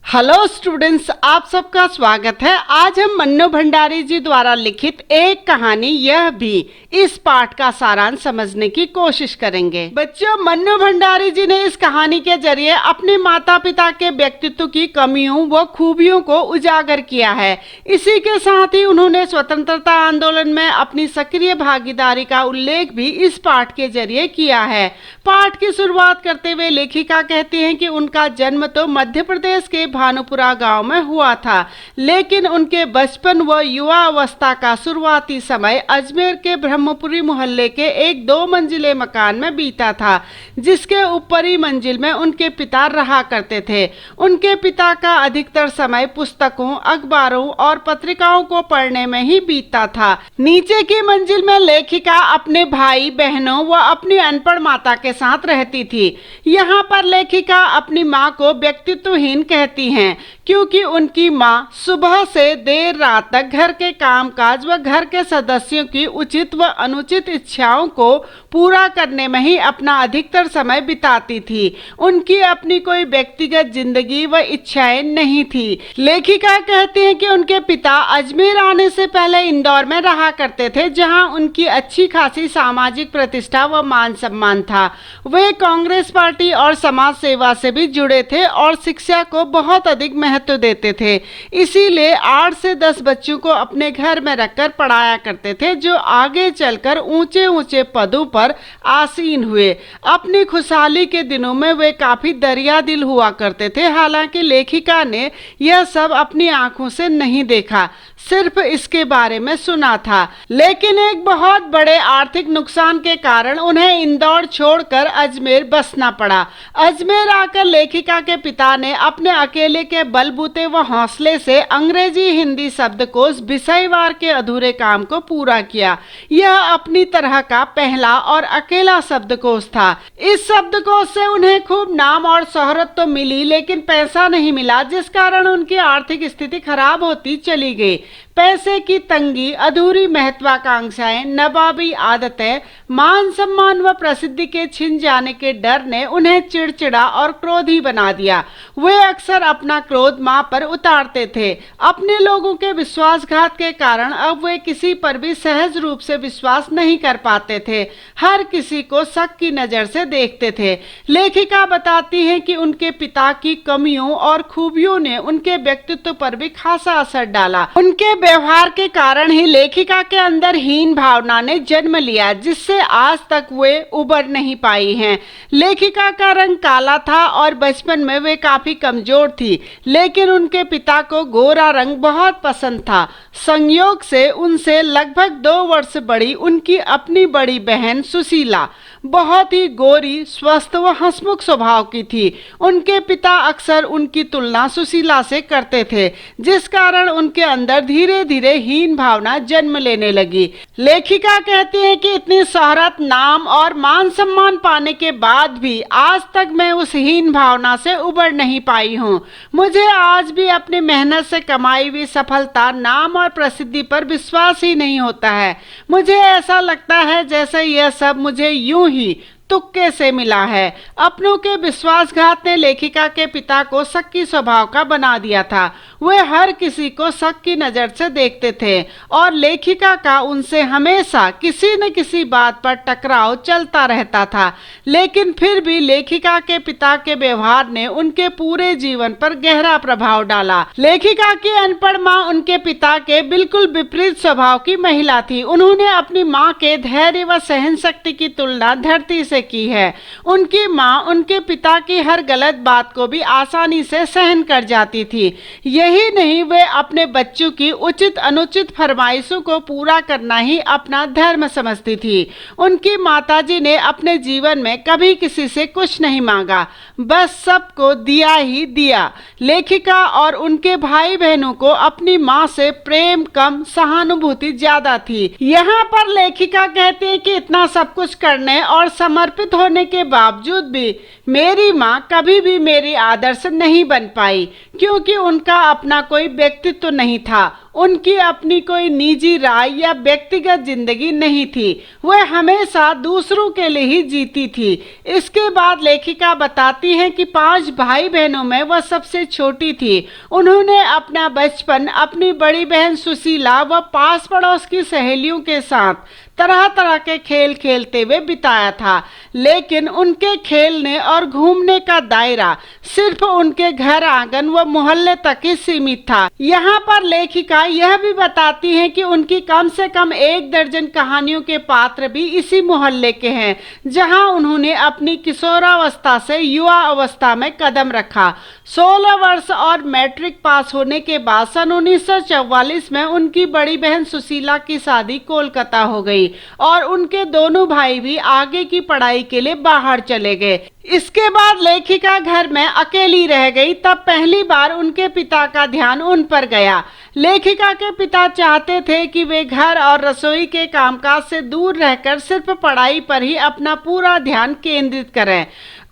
Hello students, आप सबका स्वागत है। आज हम मन्नू भंडारी जी द्वारा लिखित एक कहानी यह भी इस पाठ का सारांश समझने की कोशिश करेंगे। बच्चों, मन्नू भंडारी जी ने इस कहानी के जरिए अपने माता पिता के व्यक्तित्व की कमियों व खूबियों को उजागर किया है। इसी के साथ ही उन्होंने स्वतंत्रता आंदोलन में अपनी सक्रिय भागीदारी का उल्लेख भी इस पाठ के जरिए किया है। पाठ की शुरुआत करते हुए लेखिका कहती हैं कि उनका जन्म तो मध्य प्रदेश के भानुपुरा गांव में हुआ था, लेकिन उनके बचपन व युवा अवस्था का शुरुआती समय अजमेर के ब्रह्मपुरी मोहल्ले के एक 2 मंजिले मकान में बीता था, जिसके ऊपरी मंजिल में उनके पिता रहा करते थे। उनके पिता का अधिकतर समय पुस्तकों, अखबारों और पत्रिकाओं को पढ़ने में ही बीतता था। नीचे की मंजिल में लेखिका अपने भाई बहनों व अपनी अनपढ़ माता के साथ रहती थी। यहाँ पर लेखिका अपनी माँ को व्यक्तित्वहीन कहती हैं, क्योंकि उनकी माँ सुबह से देर रात तक घर के कामकाज व घर के सदस्यों की उचित व अनुचित इच्छाओं को पूरा करने में ही अपना अधिकतर समय बिताती थी। उनकी अपनी कोई व्यक्तिगत जिंदगी व इच्छाएं नहीं थी। लेखिका कहती हैं कि उनके पिता अजमेर आने से पहले इंदौर में रहा करते थे, जहां उनकी अच्छी खासी सामाजिक प्रतिष्ठा व मान सम्मान था। वे कांग्रेस पार्टी और समाज सेवा से भी जुड़े थे और शिक्षा को बहुत अधिक महत्व देते थे। इसीलिए 8 से 10 बच्चों को अपने घर में रखकर पढ़ाया करते थे, जो आगे चलकर ऊंचे ऊंचे पदों पर आसीन हुए। अपनी खुशहाली के दिनों में वे काफी दरिया दिल हुआ करते थे। हालांकि लेखिका ने यह सब अपनी आंखों से नहीं देखा, सिर्फ इसके बारे में सुना था। लेकिन एक बहुत बड़े आर्थिक नुकसान के कारण उन्हें इंदौर छोड़कर अजमेर बसना पड़ा। अजमेर आकर लेखिका के पिता ने अपने अकेले के बलबूते व हौसले से अंग्रेजी हिंदी शब्दकोश विषयवार के अधूरे काम को पूरा किया। यह अपनी तरह का पहला और अकेला शब्दकोश था। इस शब्दकोश से उन्हें खूब नाम और शोहरत तो मिली, लेकिन पैसा नहीं मिला, जिस कारण उनकी आर्थिक स्थिति खराब होती चली गई। पैसे की तंगी, अधूरी महत्वाकांक्षाएं, नवाबी आदतें, मान सम्मान व प्रसिद्धि के छिन जाने के डर ने उन्हें चिड़चिड़ा और क्रोधी बना दिया। वे अक्सर अपना क्रोध मां पर उतारते थे। अपने लोगों के विश्वासघात के कारण अब वे किसी पर भी सहज रूप से विश्वास नहीं कर पाते थे। हर किसी को शक की नजर से देखते थे। लेखिका बताती हैं कि उनके पिता की कमियों और खूबियों ने उनके व्यक्तित्व पर भी खासा असर डाला। उनके व्यवहार के कारण ही लेखिका के अंदर हीन भावना ने जन्म लिया, जिससे आज तक वे उबर नहीं पाई हैं। लेखिका का रंग काला था और बचपन में वे काफी कमजोर थी, लेकिन उनके पिता को गोरा रंग बहुत पसंद था। संयोग से उनसे लगभग 2 वर्ष बड़ी उनकी अपनी बड़ी बहन सुशीला बहुत ही गोरी, स्वस्थ व हंसमुख स्वभाव की थी। उनके पिता अक्सर उनकी तुलना सुशीला से करते थे, जिस कारण उनके अंदर धीरे धीरे हीन भावना जन्म लेने लगी। लेखिका कहती है कि इतनी शोहरत, नाम और मान सम्मान पाने के बाद भी आज तक मैं उस हीन भावना से उबर नहीं पाई हूँ। मुझे आज भी अपनी मेहनत से कमाई हुई सफलता, नाम और प्रसिद्धि पर विश्वास ही नहीं होता है। मुझे ऐसा लगता है जैसे यह सब मुझे यूं ही तुक्के से मिला है। अपनों के विश्वासघात ने लेखिका के पिता को शक्की स्वभाव का बना दिया था। वे हर किसी को शक की नजर से देखते थे और लेखिका का उनसे हमेशा किसी न किसी बात पर टकराव चलता रहता था। लेकिन फिर भी लेखिका के पिता के व्यवहार ने उनके पूरे जीवन पर गहरा प्रभाव डाला। लेखिका की अनपढ़ माँ उनके पिता के बिल्कुल विपरीत स्वभाव की महिला थी। उन्होंने अपनी माँ के धैर्य व सहन शक्ति की तुलना धरती से की है। उनकी माँ उनके पिता की हर गलत बात को भी आसानी से सहन कर जाती थी। यही नहीं, वे अपने बच्चों की उचित अनुचित फरमाइशों को पूरा करना ही अपना धर्म समझती थी। उनकी माताजी ने अपने जीवन में कभी किसी से कुछ नहीं मांगा, बस सबको दिया ही दिया। लेखिका और उनके भाई बहनों को अपनी माँ से प्रेम कम, सहानुभूति ज्यादा थी। यहाँ पर लेखिका कहती है कि इतना सब कुछ करने और समर्पित होने के बावजूद भी मेरी माँ कभी भी मेरी आदर्श नहीं बन पाई, क्योंकि उनका अपना कोई व्यक्तित्व नहीं था। उनकी अपनी कोई निजी राय या व्यक्तिगत जिंदगी नहीं थी, वह हमेशा दूसरों के लिए ही जीती थी। इसके बाद लेखिका बताती हैं कि 5 भाई बहनों में वह सबसे छोटी थी। उन्होंने अपना बचपन अपनी बड़ी बहन सुशीला व पास पड़ोस की सहेलियों के साथ तरह तरह के खेल खेलते हुए बिताया था, लेकिन उनके खेलने और घूमने का दायरा सिर्फ उनके घर आंगन व मोहल्ले तक ही सीमित था। यहाँ पर लेखिका यह भी बताती हैं कि उनकी कम से कम 1 दर्जन कहानियों के पात्र भी इसी मोहल्ले के हैं, जहाँ उन्होंने अपनी किशोरावस्था से युवा अवस्था में कदम रखा। 16 वर्ष और मैट्रिक पास होने के बाद सन 1944 में उनकी बड़ी बहन सुशीला की शादी कोलकाता हो गई और उनके दोनों भाई भी आगे की पढ़ाई के लिए बाहर चले गए। इसके बाद लेखिका घर में अकेली रह गई। तब पहली बार उनके पिता का ध्यान उन पर गया। लेखिका के पिता चाहते थे कि वे घर और रसोई के कामकाज से दूर रहकर सिर्फ पढ़ाई पर ही अपना पूरा ध्यान केंद्रित करें।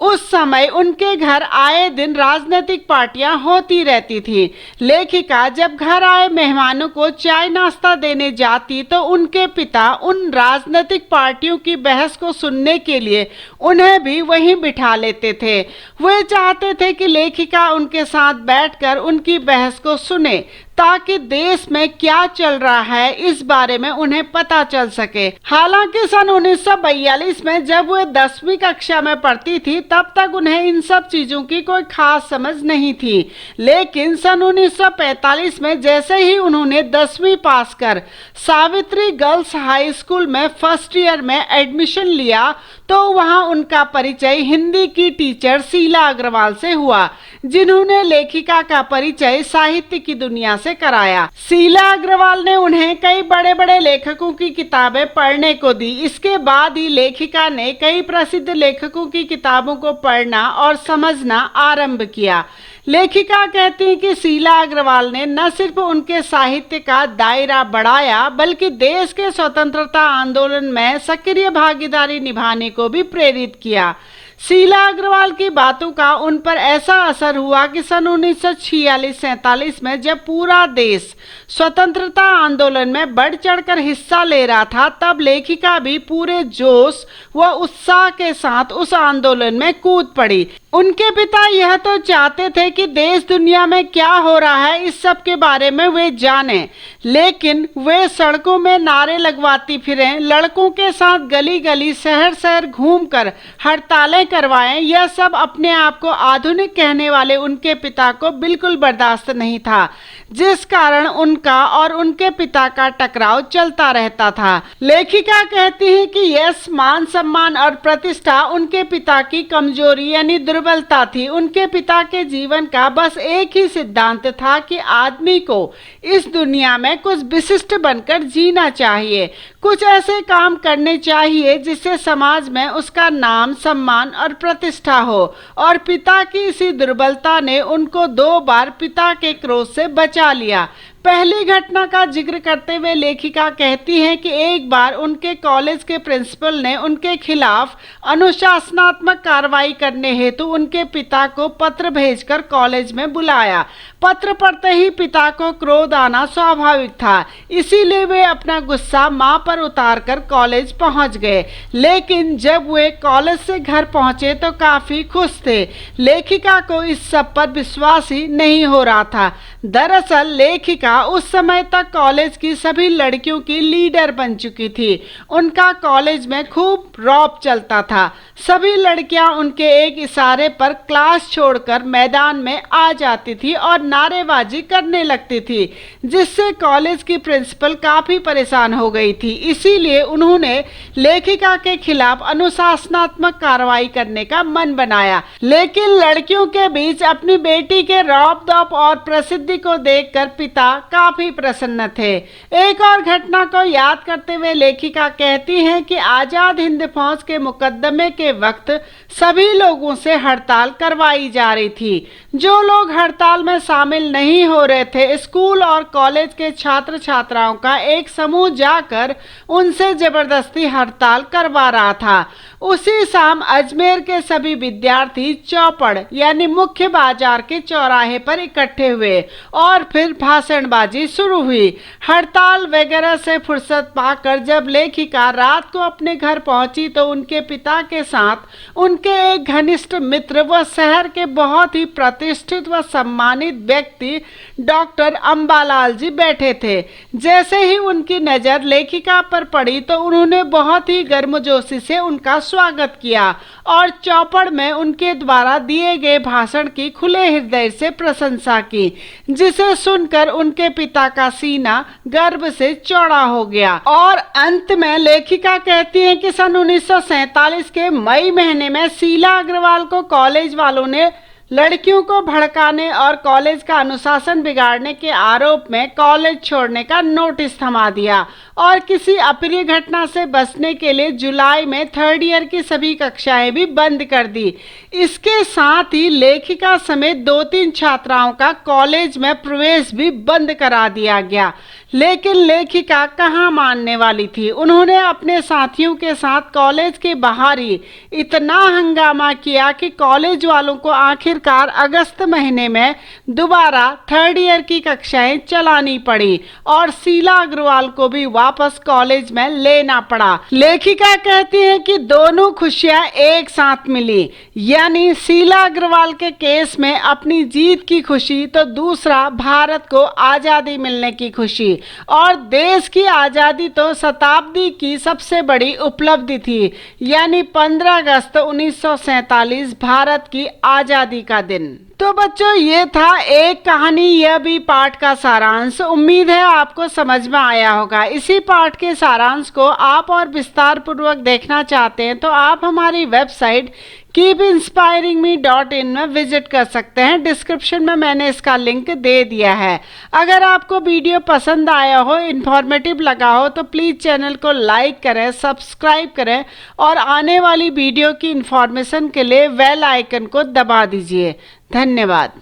उस समय उनके घर आए दिन राजनीतिक पार्टियां होती रहती थी। लेखिका जब घर आए मेहमानों को चाय नाश्ता देने जाती तो उनके पिता उन राजनीतिक पार्टियों की बहस को सुनने के लिए उन्हें भी वहीं बिठा लेते थे। वे चाहते थे कि लेखिका उनके साथ बैठकर उनकी बहस को सुने, ताकि देश में क्या चल रहा है इस बारे में उन्हें पता चल सके। हालांकि सन 1942 में जब वे 10वीं कक्षा में पढ़ती थी तब तक उन्हें इन सब चीजों की कोई खास समझ नहीं थी, लेकिन सन 1945 में जैसे ही उन्होंने 10वीं पास कर सावित्री गर्ल्स हाई स्कूल में फर्स्ट ईयर में एडमिशन लिया तो वहां उनका परिचय हिंदी की टीचर शीला अग्रवाल से हुआ, जिन्होंने लेखिका का परिचय साहित्य की दुनिया से कराया। शीला अग्रवाल ने उन्हें कई बड़े बड़े लेखकों की किताबें पढ़ने को दी। इसके बाद ही लेखिका ने कई प्रसिद्ध लेखकों की किताबों को पढ़ना और समझना आरंभ किया। लेखिका कहती हैं कि शीला अग्रवाल ने न सिर्फ उनके साहित्य का दायरा बढ़ाया बल्कि देश के स्वतंत्रता आंदोलन में सक्रिय भागीदारी निभाने को भी प्रेरित किया। शीला अग्रवाल की बातों का उन पर ऐसा असर हुआ कि सन 1946-47 में जब पूरा देश स्वतंत्रता आंदोलन में बढ़ चढ़कर हिस्सा ले रहा था, तब लेखिका भी पूरे जोश व उत्साह के साथ उस आंदोलन में कूद पड़ी। उनके पिता यह तो चाहते थे कि देश दुनिया में क्या हो रहा है इस सब के बारे में वे जानें, लेकिन वे सड़कों में नारे लगवाती फिरें, लड़कों के साथ गली गली शहर शहर घूमकर हड़तालें करवाएं, यह सब अपने आप को आधुनिक कहने वाले उनके पिता को बिल्कुल बर्दाश्त नहीं था, जिस कारण उनका और उनके पिता का टकराव चलता रहता था। लेखिका कहती हैं कि यश, मान सम्मान और प्रतिष्ठा उनके पिता की कमजोरी यानी दुर्बलता थी। उनके पिता के जीवन का बस एक ही सिद्धांत था कि आदमी को इस दुनिया में कुछ विशिष्ट बनकर जीना चाहिए, कुछ ऐसे काम करने चाहिए जिससे समाज में उसका नाम, सम्मान और प्रतिष्ठा हो। और पिता की इसी दुर्बलता ने उनको 2 बार पिता के क्रोध से बचा लिया। पहली घटना का जिक्र करते हुए लेखिका कहती हैं कि एक बार उनके कॉलेज के प्रिंसिपल ने उनके खिलाफ अनुशासनात्मक कार्रवाई करने हेतु उनके पिता को पत्र भेजकर कॉलेज में बुलाया। पत्र पढ़ते ही पिता को क्रोध आना स्वाभाविक था, इसीलिए वे अपना गुस्सा मां पर उतारकर कॉलेज पहुंच गए। लेकिन जब वे कॉलेज से घर पहुंचे तो काफी खुश थे। लेखिका को इस सब पर विश्वास ही नहीं हो रहा था। दरअसल लेखिका उस समय तक कॉलेज की सभी लड़कियों की लीडर बन चुकी थी। उनका कॉलेज में खूब रौब चलता था। सभी लड़कियां उनके एक इशारे पर क्लास छोड़कर मैदान में आ जाती थी और नारेबाजी करने लगती थी, जिससे कॉलेज की प्रिंसिपल काफी परेशान हो गई थी। इसीलिए उन्होंने लेखिका के खिलाफ अनुशासनात्मक कार्रवाई करने का मन बनाया। लेकिन लड़कियों के बीच अपनी बेटी के रौब दौब और प्रसिद्धि को देखकर पिता काफी प्रसन्न थे। एक और घटना को याद करते हुए लेखिका कहती हैं कि आजाद हिंद फौज के मुकदमे के वक्त सभी लोगों से हड़ताल करवाई जा रही थी। जो लोग हड़ताल में शामिल नहीं हो रहे थे, स्कूल और कॉलेज के छात्र छात्राओं का एक समूह जाकर उनसे जबरदस्ती हड़ताल करवा रहा था। उसी शाम अजमेर के सभी विद्यार्थी चौपड़ यानी मुख्य बाजार के चौराहे पर इकट्ठे हुए और फिर भाषणबाजी शुरू हुई। हड़ताल वगैरह से फुर्सत पाकर जब लेखिका रात को अपने घर पहुंची तो उनके पिता के साथ उनके एक घनिष्ठ मित्र व शहर के बहुत ही प्रतिष्ठित व सम्मानित व्यक्ति डॉक्टर अंबालाल जी बैठे थे। जैसे ही उनकी नजर लेखिका पर पड़ी तो उन्होंने बहुत ही गर्मजोशी से उनका स्वागत किया और चौपड़ में उनके द्वारा दिए गए भाषण की खुले हृदय से प्रशंसा की, जिसे सुनकर उनके पिता का सीना गर्व से चौड़ा हो गया। और अंत में लेखिका कहती है कि सन 1947 के मई महीने में शीला अग्रवाल को कॉलेज वालों ने लड़कियों को भड़काने और कॉलेज का अनुशासन बिगाड़ने के आरोप में कॉलेज छोड़ने का नोटिस थमा दिया और किसी अप्रिय घटना से बचने के लिए जुलाई में 3rd ईयर की सभी कक्षाएं भी बंद कर दी। इसके साथ ही लेखिका समेत 2-3 छात्राओं का कॉलेज में प्रवेश भी बंद करा दिया गया। लेकिन लेखिका कहाँ मानने वाली थी। उन्होंने अपने साथियों के साथ कॉलेज के बाहर ही इतना हंगामा किया कि कॉलेज वालों को आखिरकार अगस्त महीने में दोबारा 3rd ईयर की कक्षाएं चलानी पड़ी और शीला अग्रवाल को भी वापस कॉलेज में लेना पड़ा। लेखिका कहती है कि दोनों खुशियां एक साथ मिली, यानी शीला अग्रवाल के केस में अपनी जीत की खुशी तो दूसरा भारत को आजादी मिलने की खुशी। और देश की आजादी तो शताब्दी की सबसे बड़ी उपलब्धि थी, यानी 15 अगस्त 1947 भारत की आजादी का दिन। तो बच्चों ये था एक कहानी यह भी पाठ का सारांश। उम्मीद है आपको समझ में आया होगा। इसी पाठ के सारांश को आप और विस्तार पूर्वक देखना चाहते हैं तो आप हमारी वेबसाइट keepinspiringme.in में विजिट कर सकते हैं। डिस्क्रिप्शन में मैंने इसका लिंक दे दिया है। अगर आपको वीडियो पसंद आया हो, इन्फॉर्मेटिव लगा हो तो प्लीज़ चैनल को लाइक करें, सब्सक्राइब करें और आने वाली वीडियो की इन्फॉर्मेशन के लिए बेल आइकन को दबा दीजिए। धन्यवाद।